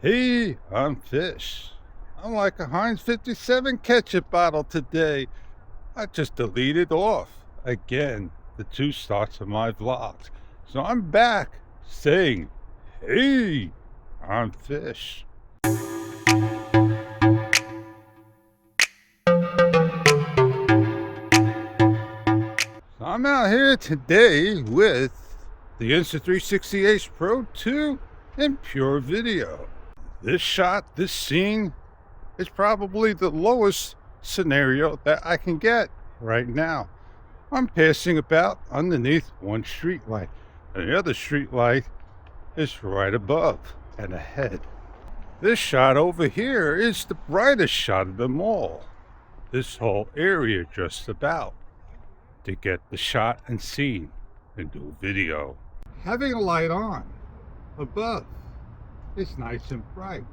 Hey, I'm Fish. I'm like a Heinz 57 ketchup bottle today. I just deleted off again the two starts of my vlogs. So I'm back saying, hey, I'm Fish. So I'm out here today with the Insta360H Pro 2 in pure video. This shot, this scene, is probably the lowest scenario that I can get right now. I'm passing about underneath one street light, and the other street light is right above and ahead. This shot over here is the brightest shot of them all. This whole area just about, to get the shot and scene and do video. Having a light on above is nice and bright.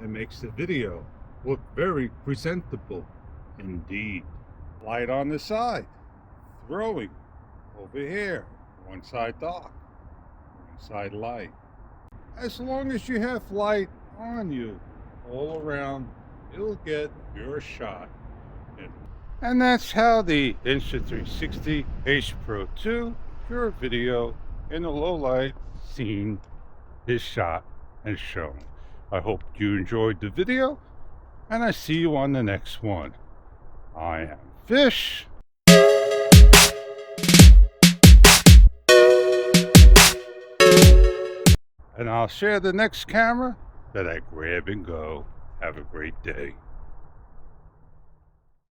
It makes the video look very presentable indeed. Light on the side, throwing over here, one side dark, one side light. As long as you have light on you all around, you'll get your shot. And that's how the Insta360H Pro 2 pure video in a low light scene is shot and shown. I hope you enjoyed the video, and I see you on the next one. I am Fish. And I'll share the next camera that I grab and go. Have a great day.